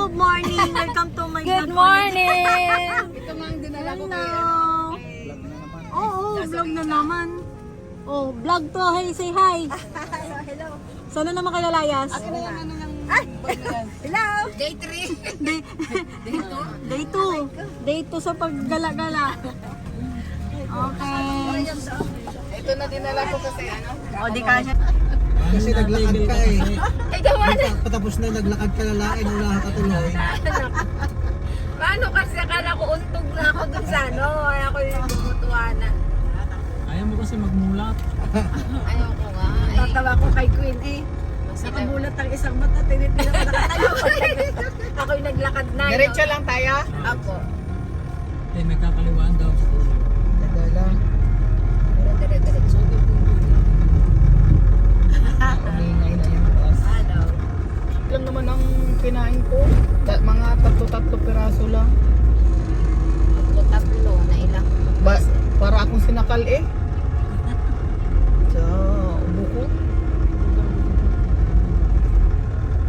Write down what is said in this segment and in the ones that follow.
good morning. Welcome to my Good morning! Ito nga ang dinala ko Hello. kay Oo, vlog na naman. Oh, vlog to. Hey, say hi. Hello. Sana naman kay Lalayas. Akin na yan, ano yung bag na yan? Hello. Day 3. Day, day 2. Day 2 sa paggala-gala. Okay. Ito na dinala ko kasi ano. O, di ka siya. Kasi naglakad ka eh. Ay, gawa na. Patapos na naglakad ka na lain, wala ka katuloy. Paano kasi akala ko untog na ako dun sa ano. Ay ako yung bumutuanan. Ayaw mo kasi magmulat. Ayaw ko nga. Tatawa ko kay Queen eh. Nakabulat ang isang mata. Tinitila ko nakatayo. Ako yung naglakad na. Diretso lang tayo? Ako. Eh, may kakaliwaan daw. Dadala. Diretso. Umingay na yung taas. Ano? Lang naman ang kinain ko. Mga 3 piraso lang. 3 na ilang. Para akong sinakal eh. So, ubo ko.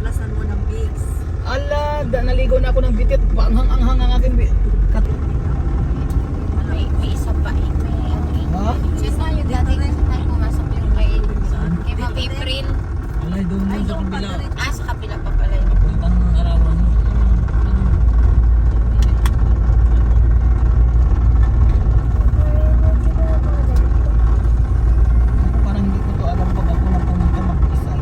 Lasan mo ng bigs. Ala, naligo na ako ng bitit. Anghang ang aking May isa pa eh. May ano eh. Ha? Siya tayo dati tayo pumasok yung kay Ma'am April. Alay, doon mo sa kabila. Sa kapila pa pala yun. Puntang arawan. Parang hindi ko to alam pag ako na pumunta mag-isa.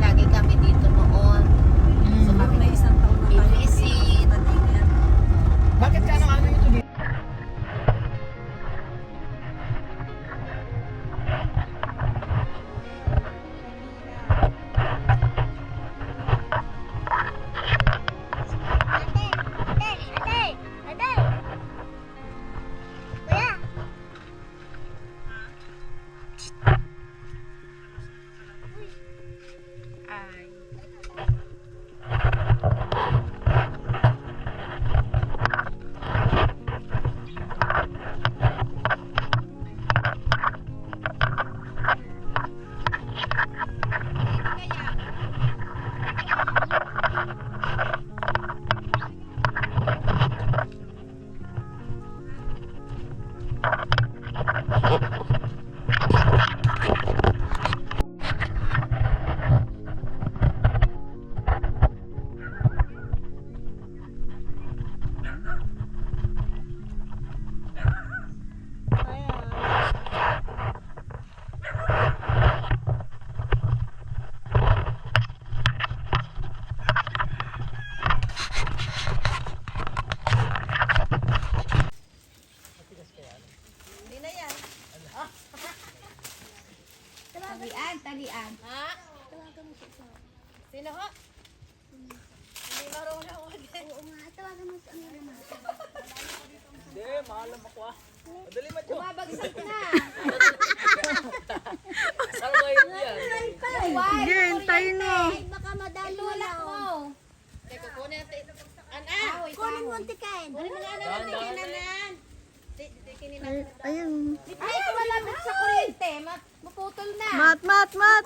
Lagi kami dito noon. So kami May isang taon na tayo. Bibisit. Patay na yan. Bakit ka ano ito dito? Talian. Ha? Sino ho? Hindi marunong ako din. Oo nga, tawagan mo sa ano naman. Hindi, maalam ako ah. Madali mo ito. Mabagsak na. Saan ngayon yan? Hindi, hintayin mo. Baka madalo lang. Teka, kunin natin. Kunin mo ang tikain. Kunin mo nga naman ang kinanan. Ayun. Ay, malapit sa kuryente. Maputol na. Mat, mat, mat.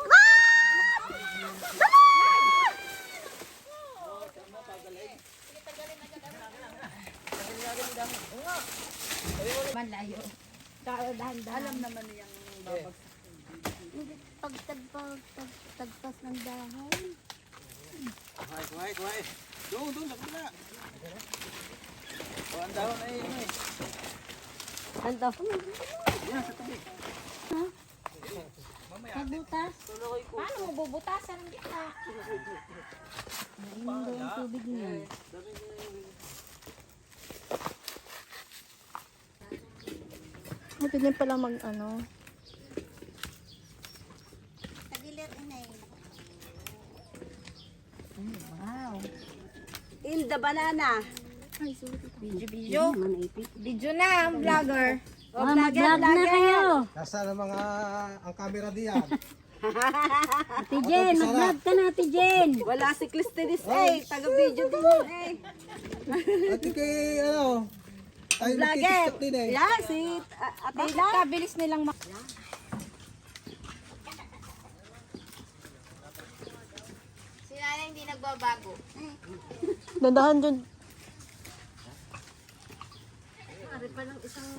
Malayo. Alam naman niyang babagsak. Pagtagpas ng dahon. Kuhay. Doon, sa kabila. O, ang dahon ay yun eh. Ando. Yan, sa tabi. Magbutas? Paano mo bubutasan ang gitna? Nainom daw ang tubig niya. Ito din pala mag ano. Tagilir inay. Wow. Ilda banana. Video. Video na ang vlogger. Mag-vlog na kayo. Nasa ang mga ang camera diyan. Ate Jen, mag-vlog ka na, Ate Jen. Wala si Clistenis eh, taga-video din yun eh. Ate kay ano? Tayo Vlogger. nagtitiktok din eh. Yeah, si Atila. Kabilis nilang magbabago. Dandahan dyan. Pare pa lang isang...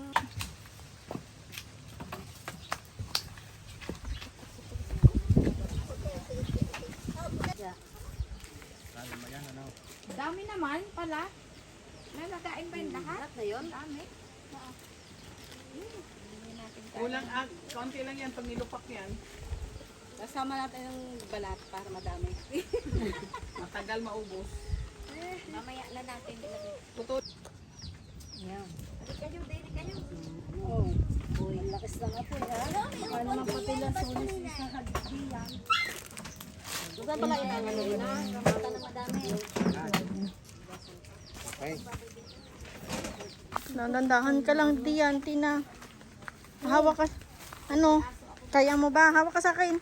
Dami naman pala. Nalagain ba yung lahat? Lahat na yun? Dami. Kulang, konti lang yan pag nilupak yan. Kasama natin yung balat para madami. Matagal maubos. Mamaya na natin ilagay. Putol. Yan. Dali kayo, dali kayo. Oo. Uy, lakas na nga po. Baka naman pati lang sulis isang hagdiyan. Saan pala yung ano na? Ramata na madami. Dandahan ka lang diyan, Tina. Hawak ka. Ano? Kaya mo ba? Hawak ka sa akin.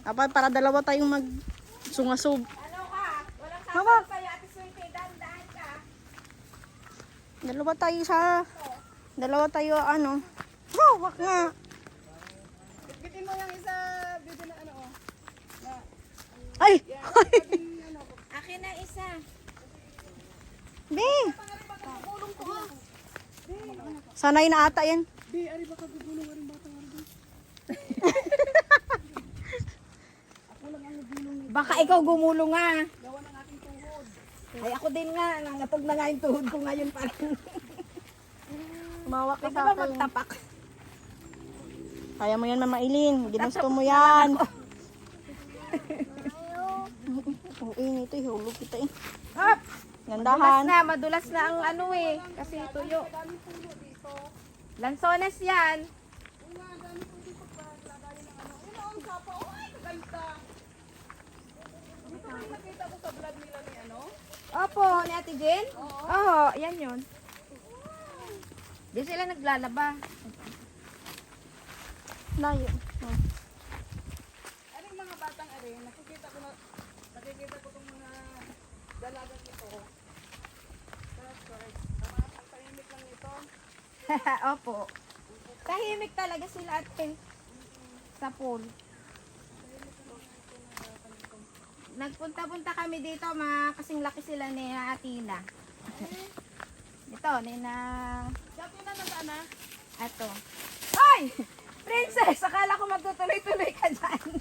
Dapat para dalawa tayong mag-sungasub. Ano ka? Walang Hawak. sa'yo, Ate Swerte. Dahan-dahan ka. Dalawa tayo ano. Hawak nga. Bitin mo yung isa video na ano oh. Ay! Akin na isa. Be! Sanay na ata yan. Di, ari baka gugulong nga rin batang ari. Baka ikaw gumulong nga. Ay ako din nga, nangatog na nga yung tuhod ko ngayon parang. Umawak ka Pwede sa ba akin. magtapak? Kaya mo yan, Mama Eileen. Ginusto mo yan. Ang init eh. Hulog kita eh. Up! Gandahan. Madulas na ang ano eh. Kasi tuyo. Lansones yan. Nakita ko sa vlog nila ni ano. Opo, ni Ate Jen? Oo, yan yun. Di sila naglalaba. Layo. Oh. Anong mga batang ari, nakikita ko itong mga dalagang ito. Ang tahimik lang nito. Opo. Tahimik talaga sila ate. Sa pool. Nagpunta-punta kami dito, kasing laki sila ni Atina. Ito, ni na... Dati na nag-ana. Ato. Ay! Princess! Akala ko magtutuloy-tuloy ka dyan.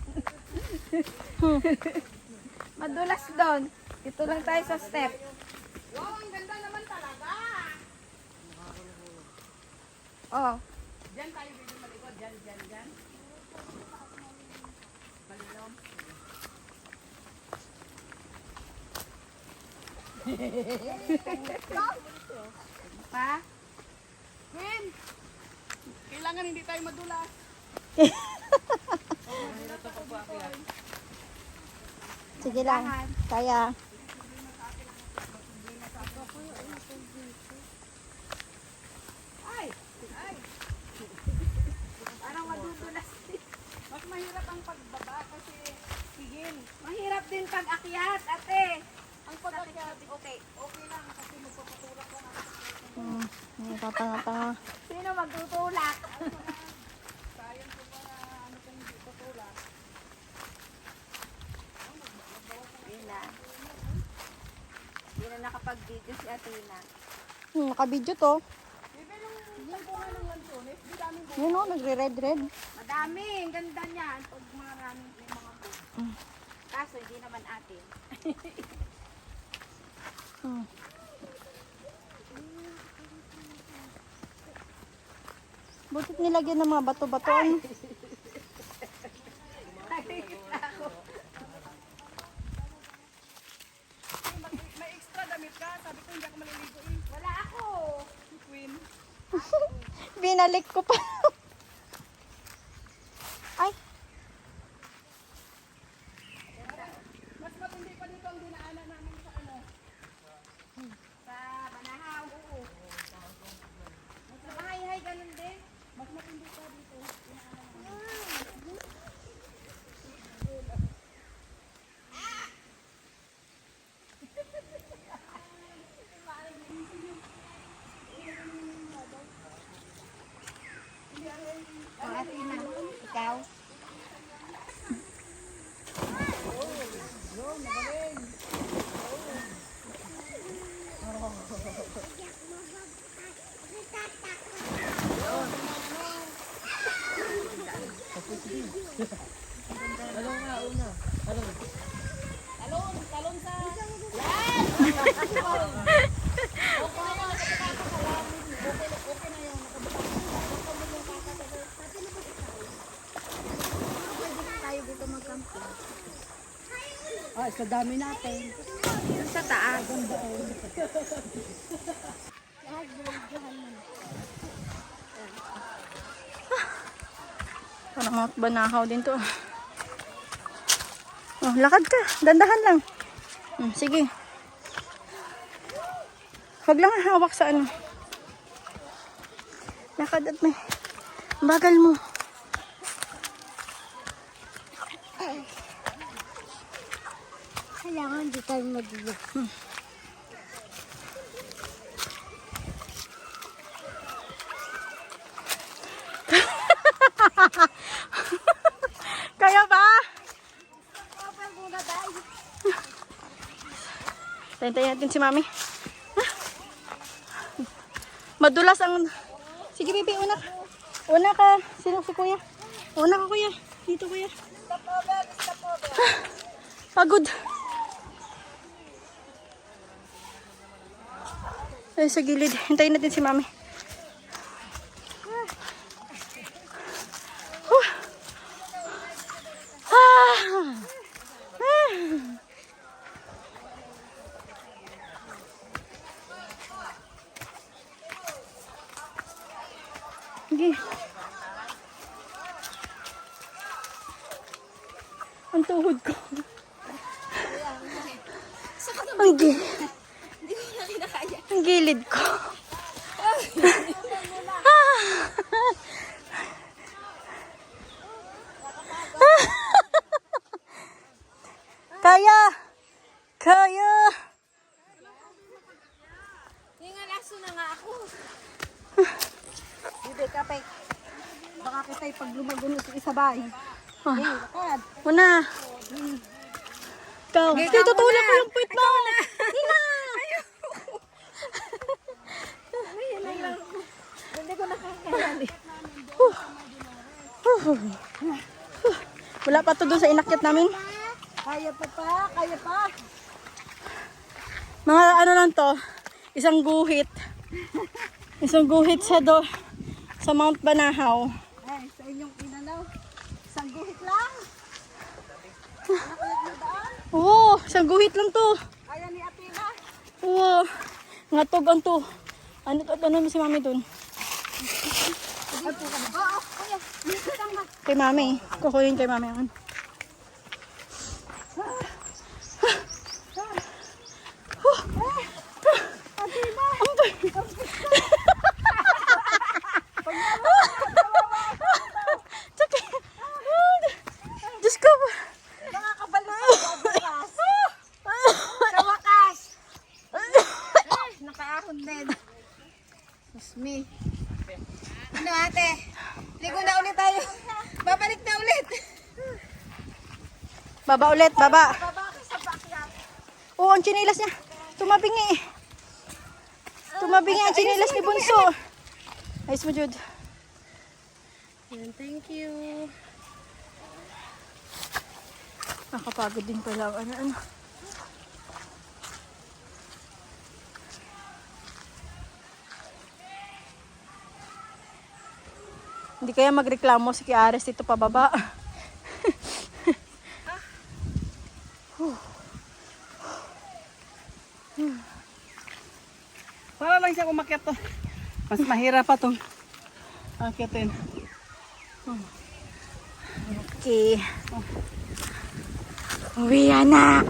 Madulas doon. Dito lang tayo sa step. Wow, ang ganda naman talaga. Oh. Diyan tayo dito malikod. Diyan. Balilom. Pa? Queen! Kailangan hindi tayo madulas. Sige lang. Kaya. Parang madudulas din. Mas mahirap ang pagbaba kasi higil. Mahirap din pag-akyat, ate. Ang pag-akyat, okay lang kasi magpapatulak lang ako. Tatanga-tanga. Sino magtutulak? Sayang ko pa ano kung hindi patulak. Yun na. Hindi na nakapag-video si Atina. Nakabidyo to. Bebe, yung bunga ng lansones, di daming bunga. Yun o, nagre-red-red. Madami. Ang ganda niyan. Pag maraming may mga buko. Kaso hindi naman atin. Hmm. Butit nilagyan ng mga bato-bato. Ano? May extra damit ka, sabi ko hindi ako maliligo eh. Wala ako. Queen. Binalik ko pa. Ay, Mas matindi pa dito ang dinaanan namin sa ano. Sa Banahaw. Oo. Sa bahay-hay ganun din. Mas matindi pa dito. Ay, sa dami natin. Sa taas. Parang Mount Banahaw din to. Oh, lakad ka. Dandahan lang. Sige. Huwag lang hawak sa ano. Lakad at may bagal mo. Kailangan di tayo madulo. Kaya ba? Tayo natin si Mami. Madulas ang... Sige, Bibi, una ka. Una ka. Sino si Kuya? Una ka, Kuya. Dito, Kuya. Pagod. Ay, sa gilid. Hintayin natin si Mami. Sige. Ang tuhod ko. Ang gilid ko. Kaya! Kaya! Ngalaso na nga ako. Hindi ka, Pek. Baka kita'y pag lumagunos sa bahay. Lakad. Una. Ikaw. Hindi, tutulak ko yung puwit mo. Hina! Hindi ko nakakayanin. Wala pa to dun sa inakyat namin. Kaya pa pa, kaya pa. Mga ano lang to, isang guhit. Isang guhit sa Mount Banahaw. Ay, sa inyong inanaw. Isang guhit lang. Oo, isang guhit lang to. Kaya ni Atina. Oo, ngatog ang to. Ano si Mami dun? Kay Mami. Kukunin kay Mami yan. Diyos ko. Sa wakas. Nakaahon din. Me. Ano ate? Ligo na ulit tayo. Babalik na ulit. Baba ulit, baba. Oo, ang chinilas niya. Tumabingi. Tumabingi ang chinilas ni Bunso. Ayos mo, Jude. Thank you. Nakapagod din pala. Ano. Hindi kaya magreklamo si Kiares dito pababa. Para lang siya umakyat to. Mas mahirap pa tong akyatin. Okay. Uwi na.